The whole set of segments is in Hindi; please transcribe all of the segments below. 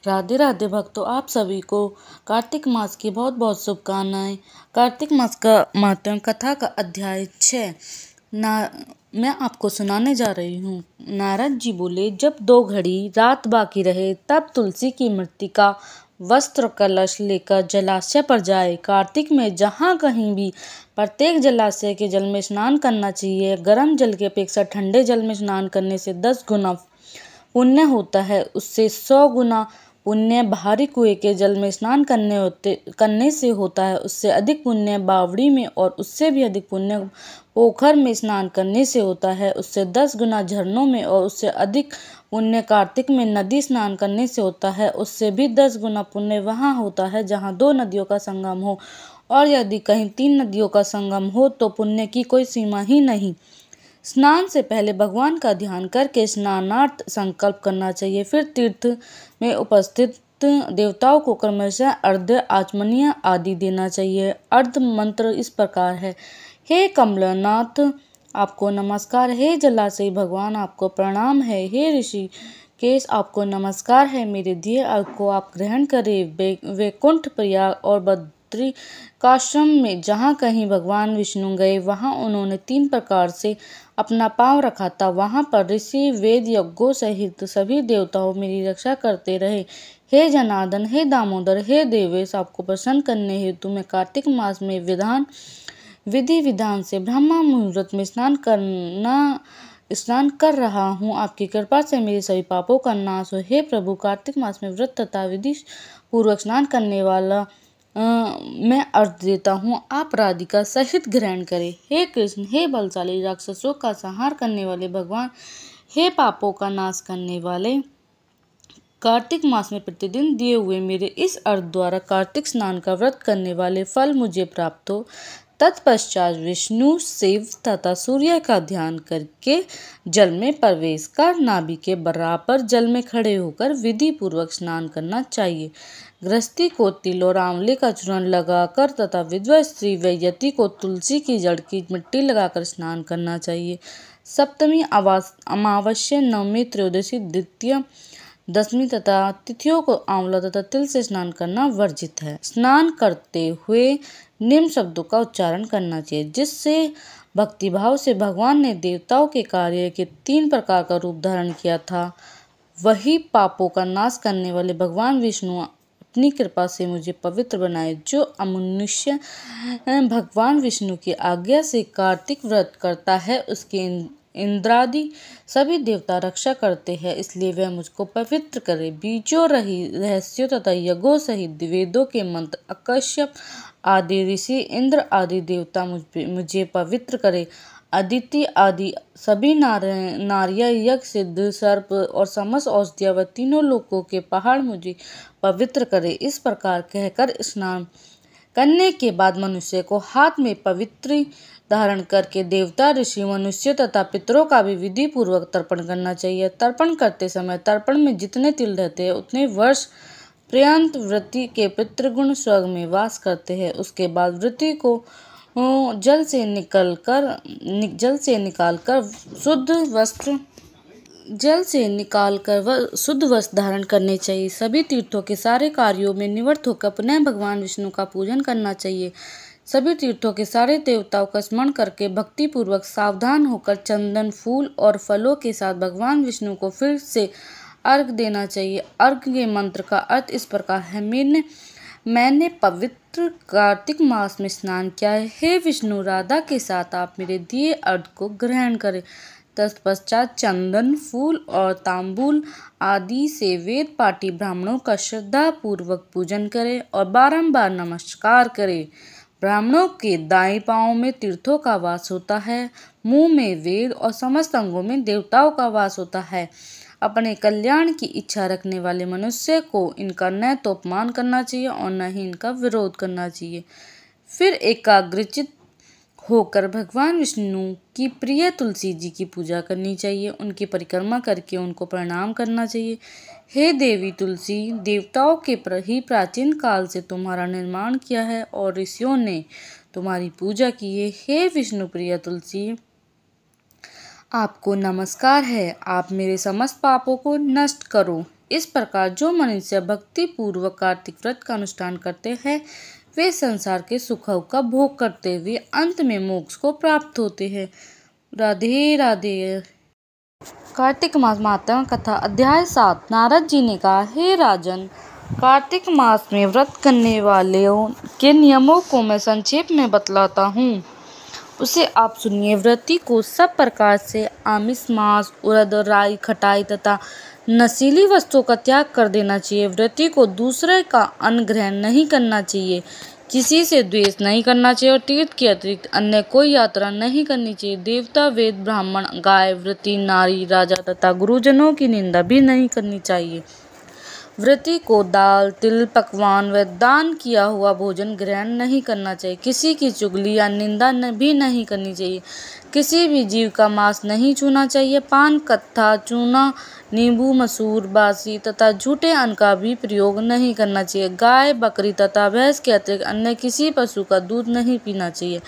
राधे राधे भक्तों, आप सभी को कार्तिक मास की बहुत बहुत शुभकामनाएं। कार्तिक मास का महत्व कथा का अध्याय 6 मैं आपको सुनाने जा रही हूँ। नारद जी बोले, जब 2 घड़ी रात बाकी रहे तब तुलसी की मृत्तिका वस्त्र कलश लेकर जलाशय पर जाए। कार्तिक में जहाँ कहीं भी प्रत्येक जलाशय के जल में स्नान करना चाहिए। गर्म जल की अपेक्षा ठंडे जल में स्नान करने से 10 गुना पुण्य होता है। उससे 100 गुना पुण्य भारी कुएं के जल में स्नान करने से होता है। उससे अधिक पुण्य बावड़ी में और उससे भी अधिक पुण्य पोखर में स्नान करने से होता है। उससे 10 गुना झरनों में और उससे अधिक पुण्य कार्तिक में नदी स्नान करने से होता है। उससे भी 10 गुना पुण्य वहाँ होता है जहाँ 2 नदियों का संगम हो, और यदि कहीं 3 नदियों का संगम हो तो पुण्य की कोई सीमा ही नहीं। स्नान से पहले भगवान का ध्यान करके स्नानार्थ संकल्प करना चाहिए। फिर तीर्थ में उपस्थित देवताओं को क्रमशः अर्घ्य आचमनीय आदि देना चाहिए। अर्घ्य मंत्र इस प्रकार है। हे कमलनाथ आपको नमस्कार, हे जलाशय भगवान आपको प्रणाम है, हे ऋषि केश आपको नमस्कार है। मेरे दिए अर्घ्य को आप ग्रहण करें। वैकुंठ प्रयाग और बद्रिकाश्रम में जहाँ कहीं भगवान विष्णु गए वहाँ उन्होंने 3 प्रकार से अपना पांव रखा था। वहाँ पर ऋषि वेद यज्ञों सहित सभी देवताओं मेरी रक्षा करते रहे। हे जनार्दन, हे दामोदर, हे देवेश, आपको प्रसन्न करने हेतु मैं कार्तिक मास में विधि विधान से ब्रह्म मुहूर्त में स्नान कर रहा हूँ। आपकी कृपा से मेरे सभी पापों का नाश हो। हे प्रभु, कार्तिक मास में व्रत तथा विधि पूर्वक स्नान करने वाला मैं अर्घ्य देता हूँ, आप राधिका सहित ग्रहण करें। हे कृष्ण, हे बलशाली राक्षसों का संहार करने वाले भगवान, हे पापों का नाश करने वाले, कार्तिक मास में प्रतिदिन दिए हुए मेरे इस अर्घ्य द्वारा कार्तिक स्नान का व्रत करने वाले फल मुझे प्राप्त हो। तत्पश्चात विष्णु, शिव तथा सूर्य का ध्यान करके जल में प्रवेश कर नाभि के बराबर जल में खड़े होकर विधि पूर्वक स्नान करना चाहिए। गृहस्थी को तिल और आंवले का चूर्ण लगाकर तथा विधवा स्त्री व यति को तुलसी की जड़ की मिट्टी लगाकर स्नान करना चाहिए। सप्तमी, अमावस्या, नवमी, त्रयोदशी, द्वितीया, दशमी तथा तिथियों को आंवला तथा तिल से स्नान करना वर्जित है। स्नान करते हुए निम्न शब्दों का उच्चारण करना चाहिए, जिससे भक्तिभाव से भगवान ने देवताओं के कार्य के 3 प्रकार का रूप धारण किया था, वही पापों का नाश करने वाले भगवान विष्णु अपनी कृपा से मुझे पवित्र बनाए। जो अमनुष्य भगवान विष्णु की आज्ञा से कार्तिक व्रत करता है उसके इंद्रादि सभी देवता रक्षा करते हैं, इसलिए वह मुझको पवित्र करे। बीजों रहस्यों तथा यज्ञों सहित वेदों के मंत्र अकश्यप आदि ऋषि, इंद्र आदि देवता मुझे पवित्र करे। अदिति आदि सभी नारियां, यज्ञ, सिद्ध, सर्प और समस्त औषधियां व तीनों लोकों के पहाड़ मुझे पवित्र करे। इस प्रकार कहकर स्नान करने के बाद मनुष्य को हाथ में पवित्र धारण करके देवता, ऋषि, मनुष्य तथा पितरों का भी विधि पूर्वक तर्पण करना चाहिए। तर्पण करते समय तर्पण में जितने तिल रहते हैं उतने वर्ष पर्यंत वृत्ति के पितृगुण स्वर्ग में वास करते हैं। उसके बाद वृत्ति को जल से निकालकर शुद्ध वस्त्र धारण करने चाहिए। सभी तीर्थों के सारे कार्यों में निवृत्त होकर पुनः भगवान विष्णु का पूजन करना चाहिए। सभी तीर्थों के सारे देवताओं का स्मरण करके भक्ति पूर्वक सावधान होकर चंदन, फूल और फलों के साथ भगवान विष्णु को फिर से अर्घ्य देना चाहिए। अर्घ्य के मंत्र का अर्थ इस प्रकार है। मैंने पवित्र कार्तिक मास में स्नान किया है। हे विष्णु, राधा के साथ आप मेरे दिए अर्घ्य को ग्रहण करें। तत्पश्चात चंदन, फूल और तांबूल आदि से वेद पाठी ब्राह्मणों का श्रद्धा पूर्वक पूजन करें और बारंबार नमस्कार करें। ब्राह्मणों के दाएं पांव में तीर्थों का वास होता है, मुंह में वेद और समस्त अंगों में देवताओं का वास होता है। अपने कल्याण की इच्छा रखने वाले मनुष्य को इनका न तो अपमान करना चाहिए और न ही इनका विरोध करना चाहिए। फिर एकाग्रचित्त होकर भगवान विष्णु की प्रिय तुलसी जी की पूजा करनी चाहिए। उनकी परिक्रमा करके उनको प्रणाम करना चाहिए। हे देवी तुलसी, देवताओं के ही प्राचीन काल से तुम्हारा निर्माण किया है और ऋषियों ने तुम्हारी पूजा की है। हे विष्णु प्रिय तुलसी, आपको नमस्कार है। आप मेरे समस्त पापों को नष्ट करो। इस प्रकार जो मनुष्य भक्ति पूर्वक कार्तिक व्रत का अनुष्ठान करते हैं वे संसार के सुखों का भोग करते हुए अंत में मोक्ष को प्राप्त होते हैं। राधे राधे। कार्तिक मास महात्म्य कथा अध्याय 7। नारद जी ने कहा, हे राजन, कार्तिक मास में व्रत करने वालों के नियमों को मैं संक्षेप में बतलाता हूँ, उसे आप सुनिए। व्रती को सब प्रकार से आमिष, मांस, उड़द, राई, खटाई तथा नशीली वस्तुओं का त्याग कर देना चाहिए। व्रती को दूसरे का अन्न ग्रहण नहीं करना चाहिए, किसी से द्वेष नहीं करना चाहिए और तीर्थ के अतिरिक्त अन्य कोई यात्रा नहीं करनी चाहिए। देवता, वेद, ब्राह्मण, गाय, व्रती, नारी, राजा तथा गुरुजनों की निंदा भी नहीं करनी चाहिए। व्रती को दाल, तिल, पकवान व दान किया हुआ भोजन ग्रहण नहीं करना चाहिए। किसी की चुगली या निंदा भी नहीं करनी चाहिए। किसी भी जीव का मांस नहीं छूना चाहिए। पान, कत्था, चूना, नींबू, मसूर, बासी तथा झूठे अन्न का भी प्रयोग नहीं करना चाहिए। गाय, बकरी तथा भैंस के अतिरिक्त अन्य किसी पशु का दूध नहीं पीना चाहिए।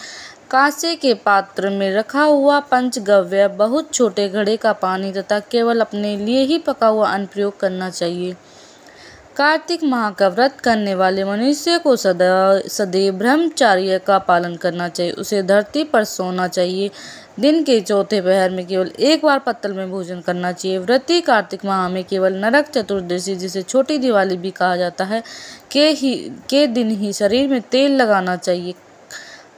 कांसे के पात्र में रखा हुआ पंचगव्य, बहुत छोटे घड़े का पानी तथा केवल अपने लिए ही पका हुआ अन्न प्रयोग करना चाहिए। कार्तिक माह का व्रत करने वाले मनुष्य को सदैव ब्रह्मचर्य का पालन करना चाहिए। उसे धरती पर सोना चाहिए। दिन के चौथे पहर में केवल एक बार पत्तल में भोजन करना चाहिए। व्रती कार्तिक माह में केवल नरक चतुर्दशी, जिसे छोटी दिवाली भी कहा जाता है, के दिन ही शरीर में तेल लगाना चाहिए।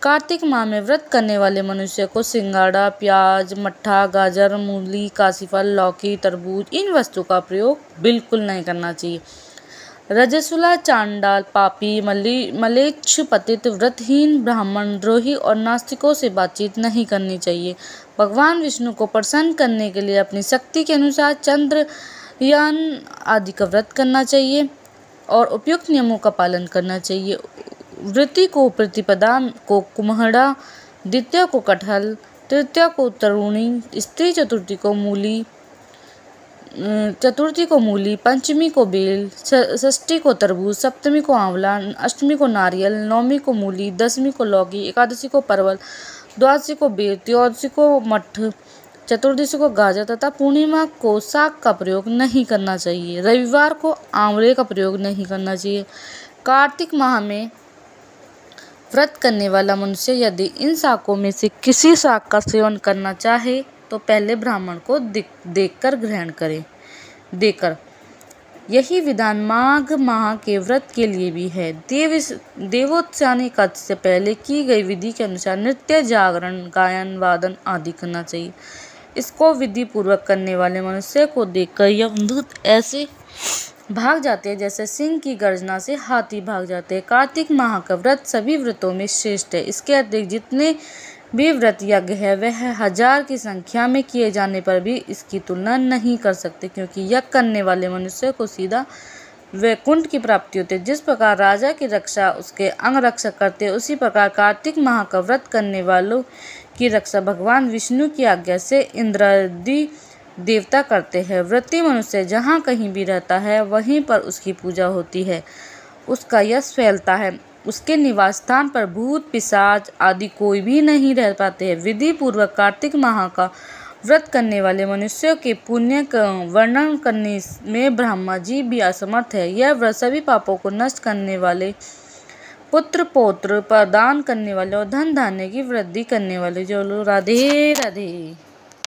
कार्तिक माह में व्रत करने वाले मनुष्य को सिंगाड़ा, प्याज, मट्ठा, गाजर, मूली, काशीफल, लौकी, तरबूज इन वस्तुओं का प्रयोग बिल्कुल नहीं करना चाहिए। रजस्वला, चांडाल, पापी, मलेच्छ, पतित, व्रतहीन, ब्राह्मण द्रोही और नास्तिकों से बातचीत नहीं करनी चाहिए। भगवान विष्णु को प्रसन्न करने के लिए अपनी शक्ति के अनुसार चंद्रयान आदि का व्रत करना चाहिए और उपयुक्त नियमों का पालन करना चाहिए। व्रती को प्रतिपदा को कुम्हड़ा, द्वितीया को कटहल, तृतीया को तरुणी, स्त्री चतुर्थी को मूली, पंचमी को बेल, षष्ठी को तरबूज, सप्तमी को आंवला, अष्टमी को नारियल, नवमी को मूली, दसवीं को लौकी, एकादशी को परवल, द्वादशी को बेर, त्रयोदशी को मठ, चतुर्दशी को गाजर तथा पूर्णिमा को साग का प्रयोग नहीं करना चाहिए। रविवार को आंवले का प्रयोग नहीं करना चाहिए। कार्तिक माह में व्रत करने वाला मनुष्य यदि इन शाकों में से किसी शाक का सेवन करना चाहे तो पहले ब्राह्मण को देखकर ग्रहण करें। यही विधान माघ माह के व्रत के लिए भी है। देवोत्थान एकादशी से पहले की गई विधि के अनुसार नृत्य, जागरण, गायन, वादन आदि करना चाहिए। इसको विधि पूर्वक करने वाले मनुष्य को देखकर यमदूत ऐसे भाग जाते हैं जैसे सिंह की गर्जना से हाथी भाग जाते हैं। कार्तिक माह का व्रत सभी व्रतों में श्रेष्ठ है। इसके अतिरिक्त जितने भी व्रत यज्ञ है वह 1000 की संख्या में किए जाने पर भी इसकी तुलना नहीं कर सकते, क्योंकि यज्ञ करने वाले मनुष्य को सीधा वैकुंठ की प्राप्ति होती है। जिस प्रकार राजा की रक्षा उसके अंगरक्षक करते हैं, उसी प्रकार कार्तिक माह का व्रत करने वालों की रक्षा भगवान विष्णु की आज्ञा से इंद्रादि देवता करते हैं। व्रती मनुष्य जहाँ कहीं भी रहता है वहीं पर उसकी पूजा होती है, उसका यश फैलता है। उसके निवास स्थान पर भूत, पिशाच आदि कोई भी नहीं रह पाते हैं। विधि पूर्वक कार्तिक माह का व्रत करने वाले मनुष्यों के पुण्य का वर्णन करने में ब्रह्मा जी भी असमर्थ है। यह व्रत सभी पापों को नष्ट करने वाले, पुत्र पौत्र प्रदान करने वाले और धन धान्य की वृद्धि करने वाले। जो राधे राधे।